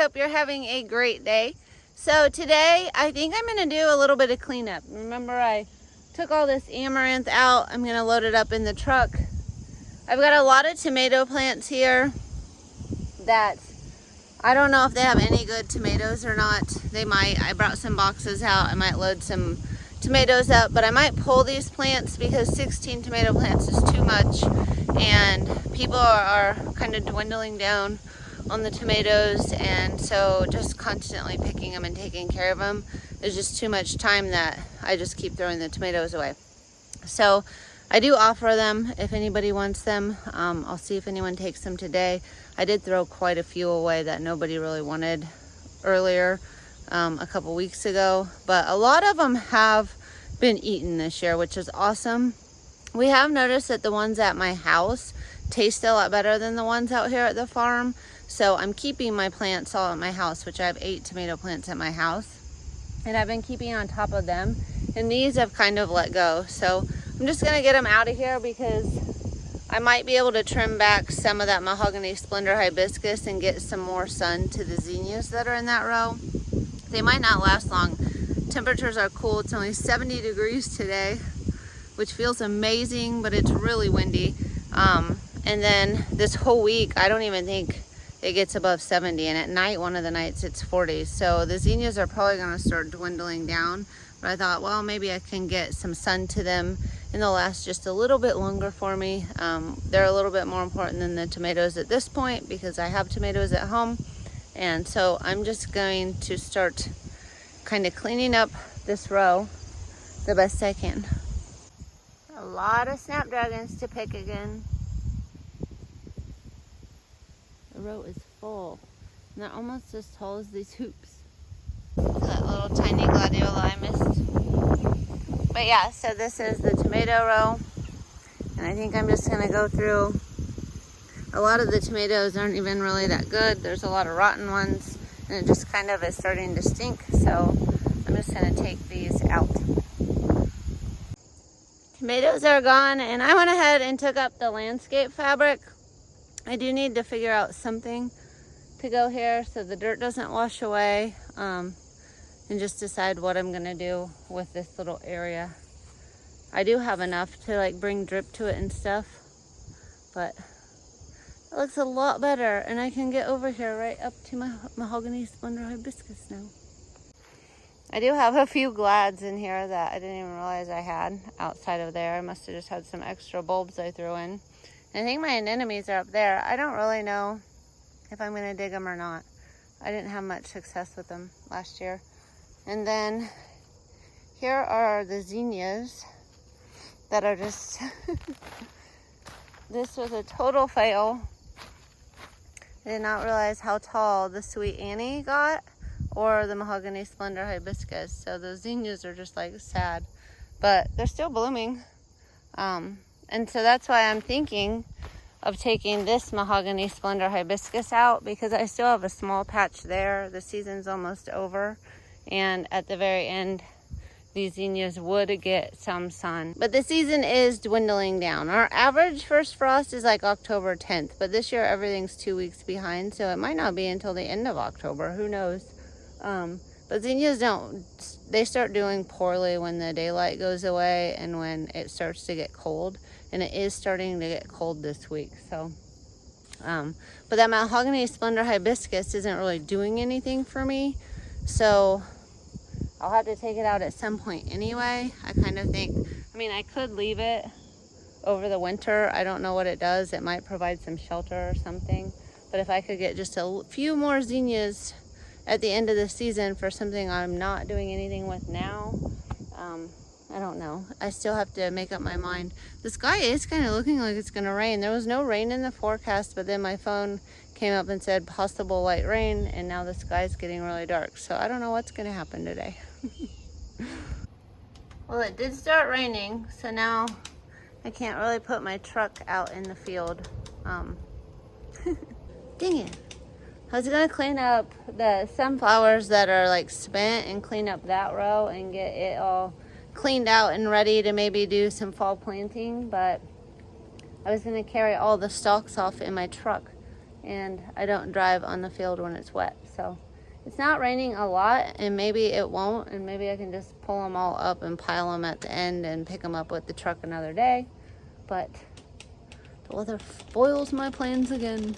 hope you're having a great day. So today, I think I'm going to do a little bit of cleanup. Remember, I took all this amaranth out. I'm going to load it up in the truck. I've got a lot of tomato plants here that I don't know if they have any good tomatoes or not. They might. I brought some boxes out. I might load some tomatoes up, but I might pull these plants because 16 tomato plants is too much, and people are kind of dwindling down on the tomatoes, and so just constantly picking them and taking care of them is just too much time that I just keep throwing the tomatoes away. So I do offer them if anybody wants them. I'll see if anyone takes them today. I did throw quite a few away that nobody really wanted earlier, a couple weeks ago, but a lot of them have been eaten this year, which is awesome. We have noticed that the ones at my house taste a lot better than the ones out here at the farm. So I'm keeping my plants all at my house, which I have 8 tomato plants at my house, and I've been keeping on top of them, and these have kind of let go. So I'm just gonna get them out of here because I might be able to trim back some of that mahogany splendor hibiscus and get some more sun to the zinnias that are in that row. They might not last long. Temperatures are cool. It's only 70 degrees today, which feels amazing, but it's really windy. And then this whole week, I don't even think it gets above 70, and at night, one of the nights, it's 40. So the zinnias are probably gonna start dwindling down, but I thought, well, maybe I can get some sun to them and they'll last just a little bit longer for me. They're a little bit more important than the tomatoes at this point because I have tomatoes at home. And so I'm just going to start kind of cleaning up this row the best I can. A lot of snapdragons to pick again. The row is full, and they're almost as tall as these hoops. That little tiny gladiola I missed. But yeah, so this is the tomato row, and I think I'm just gonna go through. A lot of the tomatoes aren't even really that good. There's a lot of rotten ones, and it just kind of is starting to stink. So I'm just gonna take these out. Tomatoes are gone, and I went ahead and took up the landscape fabric. I do need to figure out something to go here so the dirt doesn't wash away, and just decide what I'm gonna do with this little area. I do have enough to like bring drip to it and stuff, but it looks a lot better, and I can get over here right up to my mahogany splendor hibiscus now. I do have a few glads in here that I didn't even realize I had outside of there. I must have just had some extra bulbs I threw in. I think my anemones are up there. I don't really know if I'm going to dig them or not. I didn't have much success with them last year. And then here are the zinnias that are just... This was a total fail. I did not realize how tall the Sweet Annie got or the mahogany splendor hibiscus. So the zinnias are just like sad, but they're still blooming. And so that's why I'm thinking of taking this mahogany splendor hibiscus out, because I still have a small patch there. The season's almost over, and at the very end, these zinnias would get some sun. But the season is dwindling down. Our average first frost is like October 10th, but this year everything's 2 weeks behind, so it might not be until the end of October. Who knows? But zinnias they start doing poorly when the daylight goes away and when it starts to get cold. And it is starting to get cold this week. So, but that mahogany splendor hibiscus isn't really doing anything for me. So I'll have to take it out at some point anyway. I kind of think, I mean, I could leave it over the winter. I don't know what it does. It might provide some shelter or something. But if I could get just a few more zinnias at the end of the season for something I'm not doing anything with now, I don't know. I still have to make up my mind. The sky is kind of looking like it's going to rain. There was no rain in the forecast, but then my phone came up and said possible light rain, and now the sky's getting really dark. So I don't know what's going to happen today. Well, it did start raining, so now I can't really put my truck out in the field. Dang it. I was going to clean up the sunflowers that are like spent and clean up that row and get it all cleaned out and ready to maybe do some fall planting, but I was going to carry all the stalks off in my truck and I don't drive on the field when it's wet. So it's not raining a lot, and maybe it won't, and maybe I can just pull them all up and pile them at the end and pick them up with the truck another day. But the weather foils my plans again.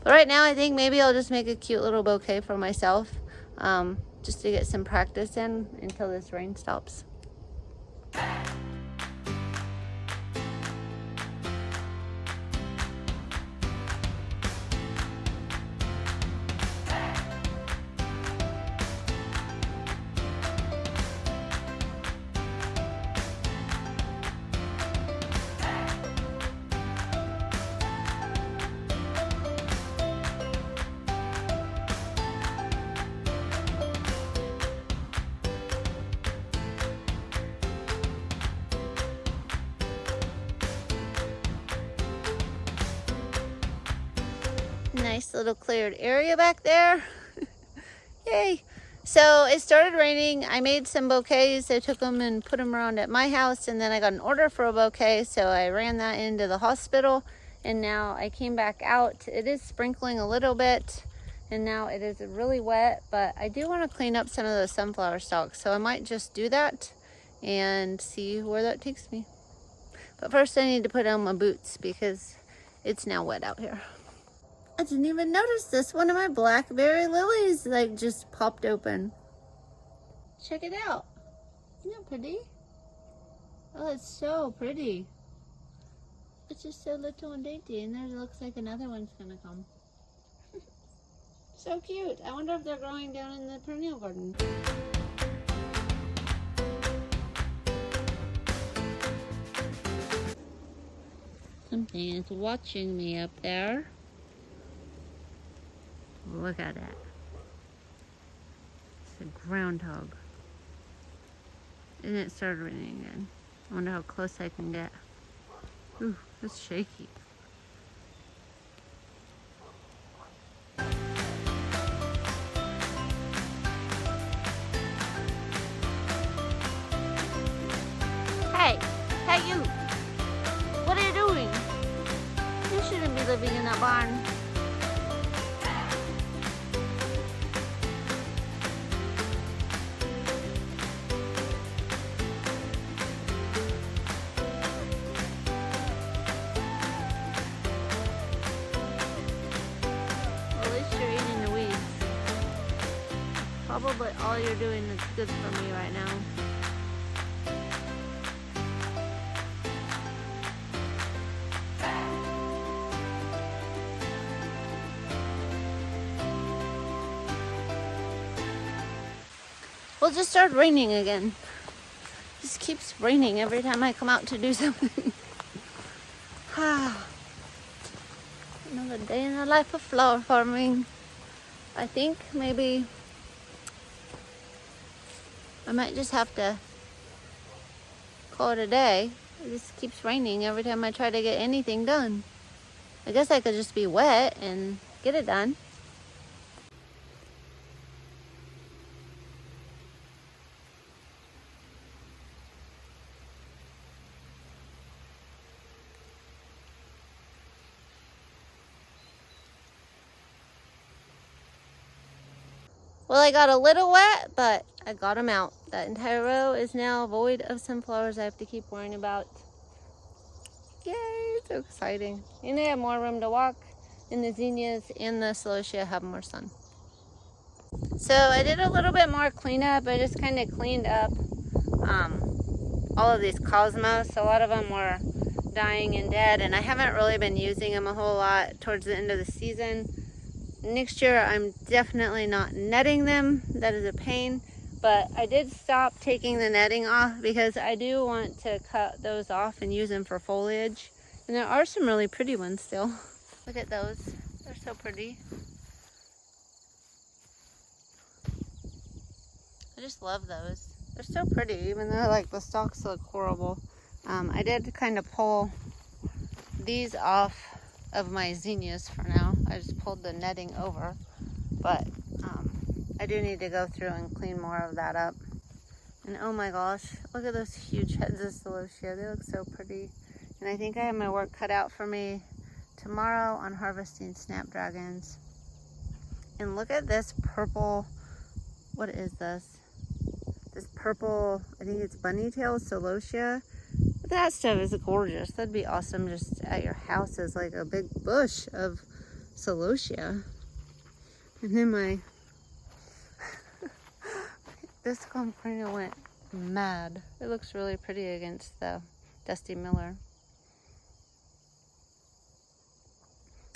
But right now I think maybe I'll just make a cute little bouquet for myself, just to get some practice in until this rain stops. Nice little cleared area back there. Yay. So it started raining. I made some bouquets. I took them and put them around at my house, and then I got an order for a bouquet, so I ran that into the hospital, and now I came back out. It is sprinkling a little bit, and now it is really wet, but I do want to clean up some of those sunflower stalks, so I might just do that and see where that takes me. But first I need to put on my boots because it's now wet out here. I didn't even notice this. One of my blackberry lilies like just popped open. Check it out. Isn't that pretty? Oh, it's so pretty. It's just so little and dainty, and there looks like another one's gonna come. So cute. I wonder if they're growing down in the perennial garden. Something is watching me up there. Look at that. It's a groundhog. And it started raining again. I wonder how close I can get. Ooh, it's shaky. Hey, you. What are you doing? You shouldn't be living in that barn. Probably all you're doing that's good for me right now. Well, it just started raining again. It just keeps raining every time I come out to do something. Another day in the life of flower farming. I think maybe I might just have to call it a day. It just keeps raining every time I try to get anything done. I guess I could just be wet and get it done. Well, I got a little wet, but I got them out. That entire row is now void of sunflowers I have to keep worrying about. Yay, it's so exciting. And they have more room to walk, and the zinnias and the celosia have more sun. So I did a little bit more cleanup. I just kind of cleaned up all of these cosmos. A lot of them were dying and dead, and I haven't really been using them a whole lot towards the end of the season. Next year I'm definitely not netting them. That is a pain, but I did stop taking the netting off because I do want to cut those off and use them for foliage. And there are some really pretty ones still. Look at those, they're so pretty. I just love those. They're so pretty, even though like the stalks look horrible. I did kind of pull these off of my zinnias for now. I just pulled the netting over, but I do need to go through and clean more of that up. And oh my gosh, look at those huge heads of celosia. They look so pretty. And I think I have my work cut out for me tomorrow on harvesting snapdragons. And look at this purple, what is this? This purple, I think it's bunny tail celosia. But that stuff is gorgeous. That'd be awesome just at your house as like a big bush of celosia. And then my, this Comprinia went mad. It looks really pretty against the Dusty Miller.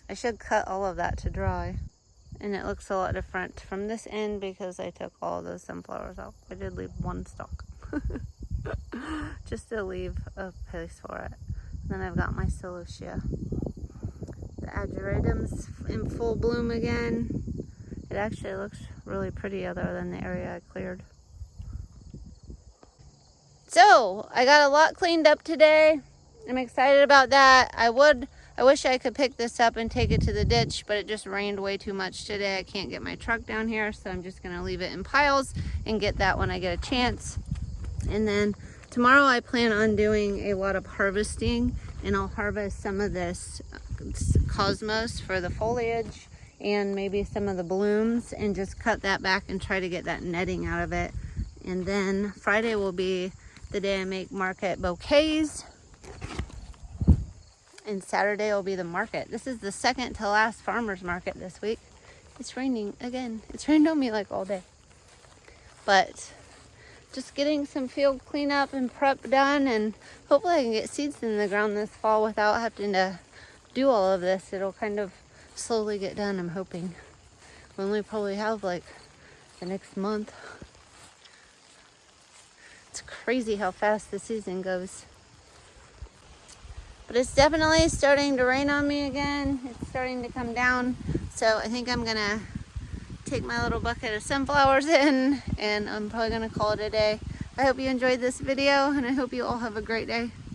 I should cut all of that to dry. And it looks a lot different from this end because I took all those sunflowers out. I did leave one stalk. Just to leave a place for it. And then I've got my celosia. The Ageratum's in full bloom again. It actually looks really pretty other than the area I cleared. So, I got a lot cleaned up today. I'm excited about that. I wish I could pick this up and take it to the ditch, but it just rained way too much today. I can't get my truck down here, so I'm just gonna leave it in piles and get that when I get a chance. And then tomorrow I plan on doing a lot of harvesting, and I'll harvest some of this cosmos for the foliage and maybe some of the blooms and just cut that back and try to get that netting out of it. And then Friday will be the day I make market bouquets. And Saturday will be the market. This is the second to last farmer's market this week. It's raining again. It's rained on me like all day. But just getting some field cleanup and prep done, and hopefully I can get seeds in the ground this fall without having to do all of this. It'll kind of slowly get done, I'm hoping. We only probably have like the next month. It's crazy how fast the season goes. But it's definitely starting to rain on me again. It's starting to come down. So I think I'm gonna take my little bucket of sunflowers in, and I'm probably gonna call it a day. I hope you enjoyed this video, and I hope you all have a great day.